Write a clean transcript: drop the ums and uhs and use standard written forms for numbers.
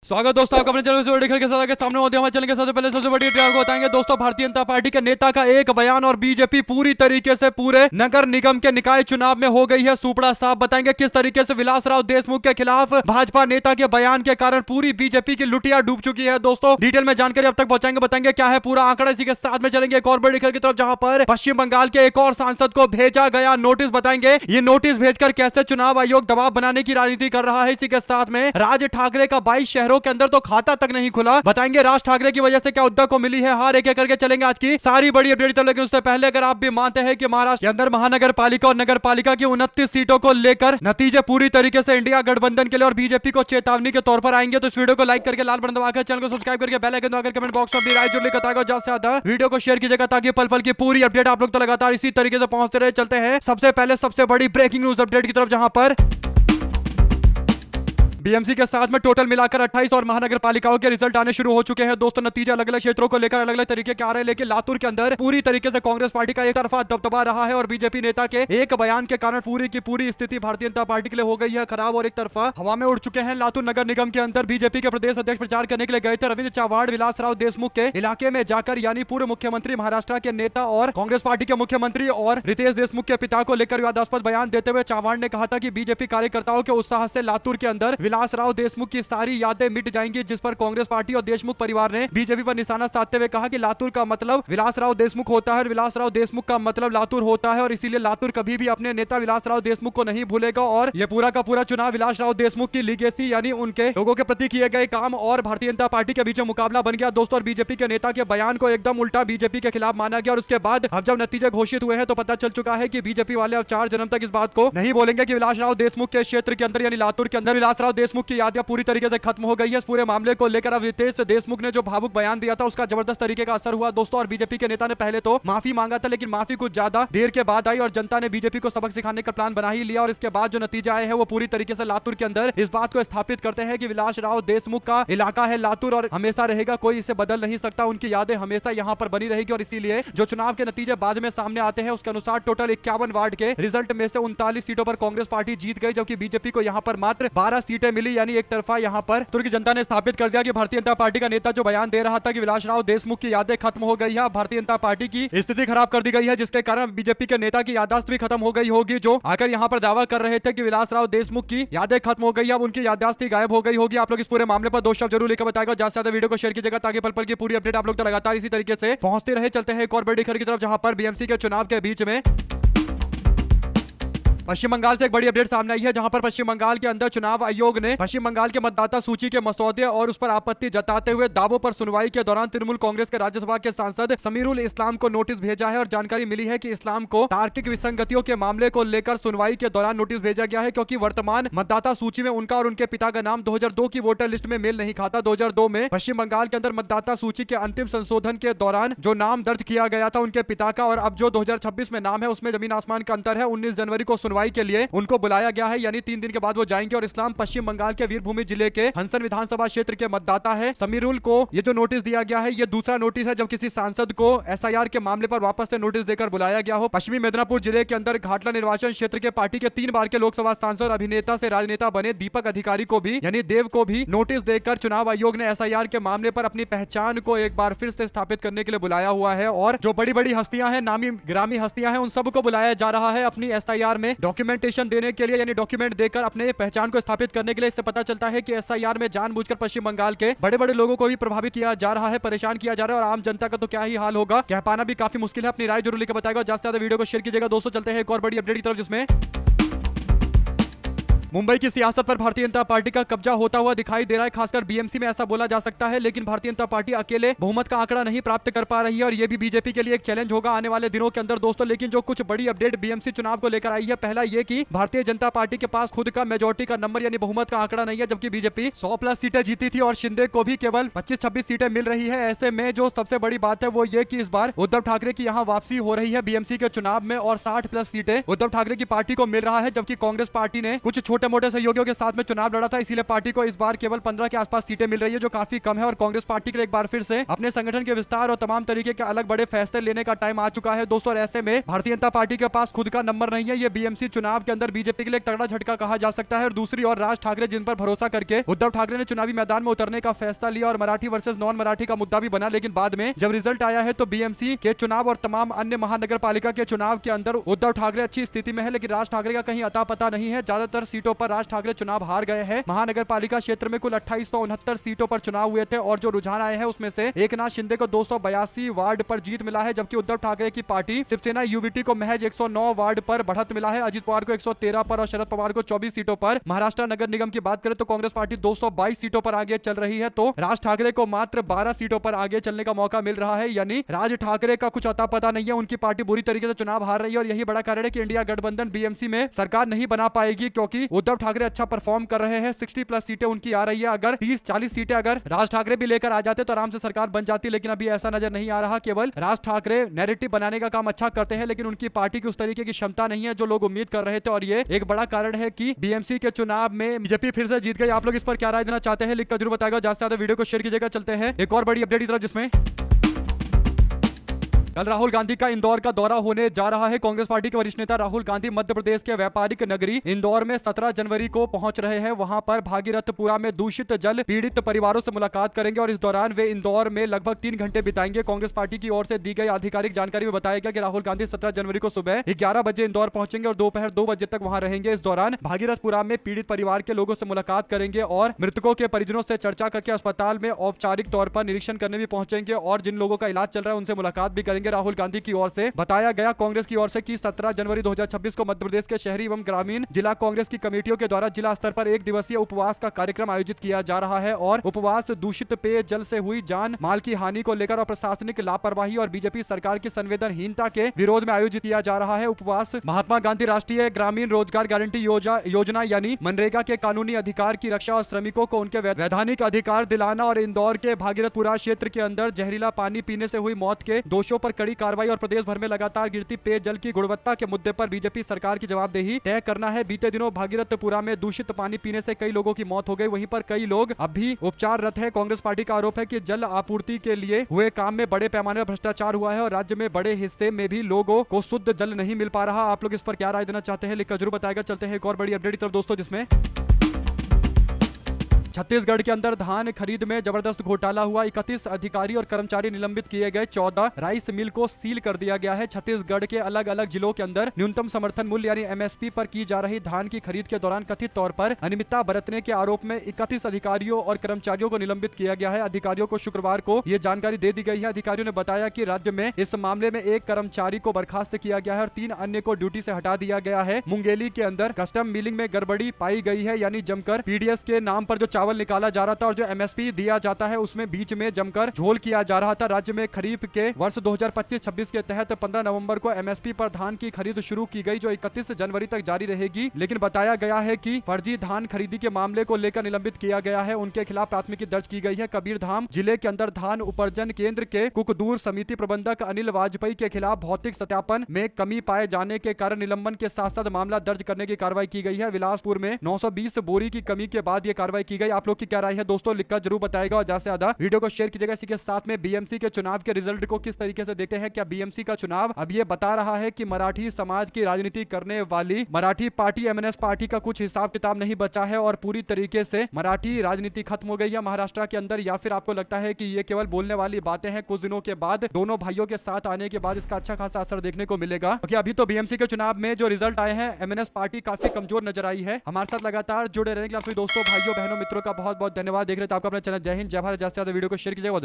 स्वागत दोस्तों आपका अपने चैनल से के साथ सामने होते हैं। हमारे चैनल के सबसे पहले सबसे बड़ी अपडेट आपको बताएंगे दोस्तों। भारतीय जनता पार्टी के नेता का एक बयान और बीजेपी पूरी तरीके से पूरे नगर निगम के निकाय चुनाव में हो गई है सुपड़ा साफ। बताएंगे किस तरीके से विलासराव देशमुख के खिलाफ भाजपा नेता के बयान के कारण पूरी बीजेपी की लुटिया डूब चुकी है। दोस्तों डिटेल में जानकारी अब तक पहुंचाएंगे, बताएंगे क्या है पूरा आंकड़ा। इसी के साथ में चलेंगे एक और बड़ी खबर की तरफ, जहां पर पश्चिम बंगाल के एक और सांसद को भेजा गया नोटिस। बताएंगे ये नोटिस भेजकर कैसे चुनाव आयोग दबाव बनाने की राजनीति कर रहा है। इसी के साथ में राज ठाकरे का 22 शहरों के अंदर तो खाता तक नहीं खुला। बताएंगे राज ठाकरे की वजह से क्या उद्धव को मिली है हार। एक एक करके चलेंगे आज की सारी बड़ी अपडेट। तो लेकिन उससे पहले अगर आप भी मानते हैं कि महाराष्ट्र के अंदर महानगर पालिका और नगर पालिका की 29 सीटों को लेकर नतीजे पूरी तरीके से इंडिया गठबंधन के लिए और बीजेपी को चेतावनी के तौर पर आएंगे, तो इस वीडियो को लाइक करके लाल बटन दबाकर चैनल को सब्सक्राइब करके बेल आइकन दबाकर कमेंट बॉक्स में अपनी राय जरूर बताएगा। ज्यादा से ज्यादा वीडियो को शेयर कीजिएगा ताकि पल पल की पूरी अपडेट आप लोग तो लगातार इसी तरीके से पहुंचते रहे। चलते हैं सबसे पहले सबसे बड़ी ब्रेकिंग न्यूज अपडेट की तरफ, जहां पर बीएमसी के साथ में टोटल मिलाकर 28 और महानगर पालिकाओं के रिजल्ट आने शुरू हो चुके हैं। दोस्तों नतीजे अलग अलग क्षेत्रों को लेकर अलग अलग तरीके के आ रहे हैं, लेकिन लातूर के अंदर पूरी तरीके से कांग्रेस पार्टी का एक तरफा दबदबा रहा है और बीजेपी नेता के एक बयान के कारण पूरी की पूरी स्थिति भारतीय जनता पार्टी के लिए हो गई है खराब और एक तरफा हवा में उड़ चुके हैं। लातूर नगर निगम के अंदर बीजेपी के प्रदेश अध्यक्ष प्रचार करने के लिए गए थे। रविंद्र चव्हाण विलासराव देशमुख के इलाके में जाकर यानी पूर्व मुख्यमंत्री महाराष्ट्र के नेता और कांग्रेस पार्टी के मुख्यमंत्री और रितेश देशमुख के पिता को लेकर विवादास्पद बयान देते हुए चव्हाण ने कहा था कि बीजेपी कार्यकर्ताओं के उत्साह से लातूर के अंदर विलासराव देशमुख की सारी यादें मिट जाएंगी, जिस पर कांग्रेस पार्टी और देशमुख परिवार ने बीजेपी पर निशाना साधते हुए कहा कि लातूर का मतलब विलासराव देशमुख होता है, विलासराव देशमुख का मतलब लातूर होता है और इसीलिए लातूर कभी भी अपने नेता विलासराव देशमुख को नहीं भूलेगा और यह पूरा का पूरा चुनाव विलासराव देशमुख की लीगेसी यानी उनके लोगों के प्रति किए गए काम और भारतीय जनता पार्टी के बीच में मुकाबला बन गया दोस्तों। और बीजेपी के नेता के बयान को एकदम उल्टा बीजेपी के खिलाफ माना गया और उसके बाद अब जब नतीजे घोषित हुए हैं तो पता चल चुका है कि बीजेपी वाले अब 4 जन्म तक इस बात को नहीं बोलेंगे कि विलासराव देशमुख के क्षेत्र के अंदर यानी लातूर के अंदर विलासराव देशमुख की यादें पूरी तरीके से खत्म हो गई है। इस पूरे मामले को लेकर अब रितेश देशमुख ने जो भावुक बयान दिया था उसका जबरदस्त तरीके का असर हुआ दोस्तों। और बीजेपी के नेता ने पहले तो माफी मांगा था, लेकिन माफी कुछ ज्यादा देर के बाद आई और जनता ने बीजेपी को सबक सिखाने का प्लान बना ही लिया। और इसके बाद जो नतीजे आए हैं वो पूरी तरीके से लातूर के अंदर इस बात को स्थापित करते हैं कि विलासराव देशमुख का इलाका है लातूर और हमेशा रहेगा, कोई इसे बदल नहीं सकता। उनकी यादें हमेशा यहाँ पर बनी रहेगी और इसीलिए जो चुनाव के नतीजे बाद में सामने आते हैं उसके अनुसार टोटल 51 वार्ड के रिजल्ट में से 39 सीटों पर कांग्रेस पार्टी जीत गई, जबकि बीजेपी को यहाँ पर मात्र 12 सीटें मिली। यानी एक तरफा यहाँ पर तुर्क जनता ने स्थापित कर दिया कि भारतीय जनता पार्टी का नेता जो बयान दे रहा था कि विलासराव देशमुख की यादें खत्म हो गई है, भारतीय जनता पार्टी की स्थिति खराब कर दी गई है, जिसके कारण बीजेपी के नेता की याददाश्त भी खत्म हो गई होगी। जो आकर यहाँ पर दावा कर रहे थे कि विलासराव देशमुख की यादें खत्म हो गई है, अब उनकी याददाश्त ही गायब हो गई होगी। आप लोग इस पूरे मामले पर 2 शब्द जरूर लेकर बताएगा। ज्यादा से ज्यादा वीडियो को शेयर कीजिएगा ताकि पल पल की पूरी अपडेट आप लोग तो लगातार इसी तरीके से पहुंचते रहे। चलते हैं एक और बड़ी खबर की तरफ, जहां पर बीएमसी के चुनाव के बीच में पश्चिम बंगाल से एक बड़ी अपडेट सामने आई है, जहां पर पश्चिम बंगाल के अंदर चुनाव आयोग ने पश्चिम बंगाल के मतदाता सूची के मसौदे और उस पर आपत्ति जताते हुए दावों पर सुनवाई के दौरान तृणमूल कांग्रेस के राज्यसभा के सांसद समीरुल इस्लाम को नोटिस भेजा है। और जानकारी मिली है कि इस्लाम को तार्किक विसंगतियों के मामले को लेकर सुनवाई के दौरान नोटिस भेजा गया है, क्योंकि वर्तमान मतदाता सूची में उनका और उनके पिता का नाम 2002 की वोटर लिस्ट में मेल नहीं खाता। 2002 में पश्चिम बंगाल के अंदर मतदाता सूची के अंतिम संशोधन के दौरान जो नाम दर्ज किया गया था उनके पिता का और अब जो 2026 में नाम है उसमें जमीन आसमान का अंतर है। 19 जनवरी को सुनवाई के लिए उनको बुलाया गया है, यानी 3 दिन के बाद वो जाएंगे। और इस्लाम पश्चिम बंगाल के वीरभूमि जिले के हंसन विधानसभा क्षेत्र के मतदाता है। समीरुल को ये जो नोटिस दिया गया है ये दूसरा नोटिस है जब किसी सांसद को एसआईआर के मामले पर वापस से नोटिस देकर बुलाया गया हो। पश्चिमी मिदनापुर जिले के अंदर घाटला निर्वाचन क्षेत्र के पार्टी के 3 बार के लोकसभा सांसद और अभिनेता से राजनेता बने दीपक अधिकारी को भी यानी देव को भी नोटिस देकर चुनाव आयोग ने एसआईआर के मामले पर अपनी पहचान को एक बार फिर से स्थापित करने के लिए बुलाया हुआ है। और जो बड़ी बड़ी हस्तियां हैं, नामी ग्रामी हस्तियां हैं, उन सबको बुलाया जा रहा है अपनी एसआईआर में डॉक्यूमेंटेशन देने के लिए, यानी डॉक्यूमेंट देकर अपने पहचान को स्थापित करने के लिए। इससे पता चलता है कि एसआईआर में जानबूझकर पश्चिम बंगाल के बड़े बड़े लोगों को भी प्रभावित किया जा रहा है, परेशान किया जा रहा है और आम जनता का तो क्या ही हाल होगा, कह पाना भी काफी मुश्किल है। अपनी राय जरूर लेकर बताएगा। ज्यादा से ज्यादा वीडियो को शेयर कीजिएगा दोस्तों। चलते हैं एक और बड़ी अपडेट की तरफ, जिसमें मुंबई की सियासत पर भारतीय जनता पार्टी का कब्जा होता हुआ दिखाई दे रहा है, खासकर बीएमसी में ऐसा बोला जा सकता है। लेकिन भारतीय जनता पार्टी अकेले बहुमत का आंकड़ा नहीं प्राप्त कर पा रही है और ये भी बीजेपी के लिए एक चैलेंज होगा आने वाले दिनों के अंदर दोस्तों। लेकिन जो कुछ बड़ी अपडेट बीएमसी चुनाव को लेकर आई है, पहला ये कि भारतीय जनता पार्टी के पास खुद का मेजोरिटी का नंबर यानी बहुमत का आंकड़ा नहीं है, जबकि बीजेपी 100+ सीटें जीती थी और शिंदे को भी केवल 25-26 सीटें मिल रही है। ऐसे में जो सबसे बड़ी बात है वो ये कि इस बार उद्धव ठाकरे की यहाँ वापसी हो रही है बीएमसी के चुनाव में और 60+ सीटें उद्धव ठाकरे की पार्टी को मिल रहा है, जबकि कांग्रेस पार्टी ने कुछ छोटे छोटे मोटे सहयोगियों के साथ में चुनाव लड़ा था, इसीलिए पार्टी को इस बार केवल 15 के आसपास सीटें मिल रही है, जो काफी कम है। और कांग्रेस पार्टी के लिए एक बार फिर से अपने संगठन के विस्तार और तमाम तरीके के अलग बड़े फैसले लेने का टाइम आ चुका है दोस्तों। और ऐसे में भारतीय जनता पार्टी के पास खुद का नंबर नहीं है। ये बीएमसी चुनाव के अंदर बीजेपी के लिए एक तगड़ा झटका कहा जा सकता है। और दूसरी ओर राज ठाकरे, जिन पर भरोसा करके उद्धव ठाकरे ने चुनावी मैदान में उतरने का फैसला लिया और मराठी वर्सेस नॉन मराठी का मुद्दा भी बना, लेकिन बाद में जब रिजल्ट आया है तो बीएमसी के चुनाव और तमाम अन्य महानगर पालिका के चुनाव के अंदर उद्धव ठाकरे अच्छी स्थिति में है, लेकिन राज ठाकरे का कहीं अता पता नहीं है। ज्यादातर सीटों पर राज ठाकरे चुनाव हार गए हैं। महानगर पालिका क्षेत्र में कुल 2869 सीटों पर चुनाव हुए थे और जो रुझान आए हैं उसमें से एकनाथ शिंदे को 282 वार्ड पर जीत मिला है, जबकि उद्धव ठाकरे की पार्टी शिवसेना यूबीटी को महज 109 वार्ड पर बढ़त मिला है। अजित पवार को 113 पर और शरद पवार को 24 सीटों पर। महाराष्ट्र नगर निगम की बात करें तो कांग्रेस पार्टी 222 सीटों पर आगे चल रही है, तो राज ठाकरे को मात्र 12 सीटों पर आगे चलने का मौका मिल रहा है। यानी राज ठाकरे का कुछ अता पता नहीं है, उनकी पार्टी बुरी तरीके से चुनाव हार रही है। और यही बड़ा कारण है कि इंडिया गठबंधन बीएमसी में सरकार नहीं बना पाएगी, क्योंकि उद्धव ठाकरे अच्छा परफॉर्म कर रहे हैं। 60+ सीटें उनकी आ रही है। अगर 30-40 सीटें अगर राज ठाकरे भी लेकर आ जाते तो आराम से सरकार बन जाती, लेकिन अभी ऐसा नजर नहीं आ रहा। केवल राज ठाकरे नैरेटिव बनाने का काम अच्छा करते हैं, लेकिन उनकी पार्टी की उस तरीके की क्षमता नहीं है जो लोग उम्मीद कर रहे थे। और ये एक बड़ा कारण है कि बीएमसी के चुनाव में बीजेपी फिर से जीत गई। आप लोग इस पर क्या राय देना चाहते हैं, लिखकर जरूर बताएगा। ज्यादा से ज्यादा वीडियो को शेयर कीजिएगा। चलते हैं एक और बड़ी अपडेट की तरफ, जिसमें कल राहुल गांधी का इंदौर का दौरा होने जा रहा है। कांग्रेस पार्टी के वरिष्ठ नेता राहुल गांधी मध्य प्रदेश के व्यापारिक नगरी इंदौर में 17 जनवरी को पहुंच रहे हैं। वहां पर भागीरथपुरा में दूषित जल पीड़ित परिवारों से मुलाकात करेंगे और इस दौरान वे इंदौर में लगभग 3 घंटे बिताएंगे। कांग्रेस पार्टी की ओर से दी गई आधिकारिक जानकारी में बताया गया कि राहुल गांधी 17 जनवरी को सुबह 11 बजे इंदौर पहुंचेंगे और दोपहर 2 बजे तक वहां रहेंगे। इस दौरान भागीरथपुरा में पीड़ित परिवार के लोगों से मुलाकात करेंगे और मृतकों के परिजनों से चर्चा करके अस्पताल में औपचारिक तौर पर निरीक्षण करने भी पहुंचेंगे और जिन लोगों का इलाज चल रहा है उनसे मुलाकात भी करेंगे। राहुल गांधी की ओर से बताया गया कांग्रेस की ओर से कि 17 जनवरी 2026 को मध्य प्रदेश के शहरी एवं ग्रामीण जिला कांग्रेस की कमेटियों के द्वारा जिला स्तर पर 1 दिवसीय उपवास का कार्यक्रम आयोजित किया जा रहा है। और उपवास दूषित पेय जल से हुई जान माल की हानि को लेकर और प्रशासनिक लापरवाही और बीजेपी सरकार की संवेदनहीनता के विरोध में आयोजित किया जा रहा है। उपवास महात्मा गांधी राष्ट्रीय ग्रामीण रोजगार गारंटी योजना यानी मनरेगा के कानूनी अधिकार की रक्षा और श्रमिकों को उनके वैधानिक अधिकार दिलाना और इंदौर के भागीरथपुरा क्षेत्र के अंदर जहरीला पानी पीने से हुई मौत के दोषियों पर कड़ी कार्रवाई और प्रदेश भर में लगातार गिरती पेयजल की गुणवत्ता के मुद्दे पर बीजेपी सरकार की जवाबदेही तय करना है। बीते दिनों भागीरथपुरा में दूषित पानी पीने से कई लोगों की मौत हो गई, वहीं पर कई लोग अब भी उपचाररत हैं। कांग्रेस पार्टी का आरोप है कि जल आपूर्ति के लिए हुए काम में बड़े पैमाने पर भ्रष्टाचार हुआ है और राज्य में बड़े हिस्से में भी लोगों को शुद्ध जल नहीं मिल पा रहा। आप लोग इस पर क्या राय देना चाहते हैं, लिखकर जरूर बताएगा। चलते हैं एक और बड़ी अपडेट की तरफ दोस्तों, जिसमें छत्तीसगढ़ के अंदर धान खरीद में जबरदस्त घोटाला हुआ। 31 अधिकारी और कर्मचारी निलंबित किए गए। 14 राइस मिल को सील कर दिया गया है। छत्तीसगढ़ के अलग अलग जिलों के अंदर न्यूनतम समर्थन मूल्य यानी एमएसपी पर की जा रही धान की खरीद के दौरान कथित तौर पर अनियमितता बरतने के आरोप में 31 अधिकारियों और कर्मचारियों को निलंबित किया गया है। अधिकारियों को शुक्रवार को यह जानकारी दे दी गई है। अधिकारियों ने बताया कि राज्य में इस मामले में 1 कर्मचारी को बर्खास्त किया गया है और 3 अन्य को ड्यूटी से हटा दिया गया है। मुंगेली के अंदर कस्टम मिलिंग में गड़बड़ी पाई गई है, यानी जमकर पीडीएस के नाम पर जो चावल निकाला जा रहा था और जो एमएसपी दिया जाता है उसमें बीच में जमकर झोल किया जा रहा था। राज्य में खरीफ के वर्ष 2025-26 के तहत 15 नवंबर को एमएसपी पर धान की खरीद शुरू की गई, जो 31 जनवरी तक जारी रहेगी। लेकिन बताया गया है कि फर्जी धान खरीदी के मामले को लेकर निलंबित किया गया है। उनके खिलाफ प्राथमिकी दर्ज की गई है। कबीरधाम जिले के अंदर धान उपार्जन केंद्र के कुकदूर समिति प्रबंधक अनिल वाजपेयी के खिलाफ भौतिक सत्यापन में कमी पाए जाने के कारण निलंबन के साथ साथ मामला दर्ज करने की कार्रवाई की गई है। बिलासपुर में 920 बोरी की कमी के बाद यह कार्रवाई की गई। आप लोग की क्या राय है दोस्तों, लिखकर जरूर बताएगा और ज्यादा से ज्यादा वीडियो को शेयर कीजिएगा। इसी के साथ में बीएमसी के चुनाव के रिजल्ट को किस तरीके से देखते हैं। क्या बीएमसी का चुनाव अब ये बता रहा है कि मराठी समाज की राजनीति करने वाली मराठी पार्टी एमएनएस पार्टी का कुछ हिसाब किताब नहीं बचा है और पूरी तरीके से मराठी राजनीति खत्म हो गई है महाराष्ट्र के अंदर, या फिर आपको लगता है कि ये केवल बोलने वाली बातें हैं। कुछ दिनों के बाद दोनों भाइयों के साथ आने के बाद इसका अच्छा खासा असर देखने को मिलेगा, क्योंकि अभी तो बीएमसी के चुनाव में जो रिजल्ट आए हैं एमएनएस पार्टी काफी कमजोर नजर आई है। हमारे साथ लगातार जुड़े रहने के लिए दोस्तों, भाइयों, बहनों, मित्रों का बहुत बहुत धन्यवाद। देख रहे थे आपका अपना चैनल। जय हिंद, जय भारत। ज्यादा से ज्यादा वीडियो को शेयर कीजिएगा।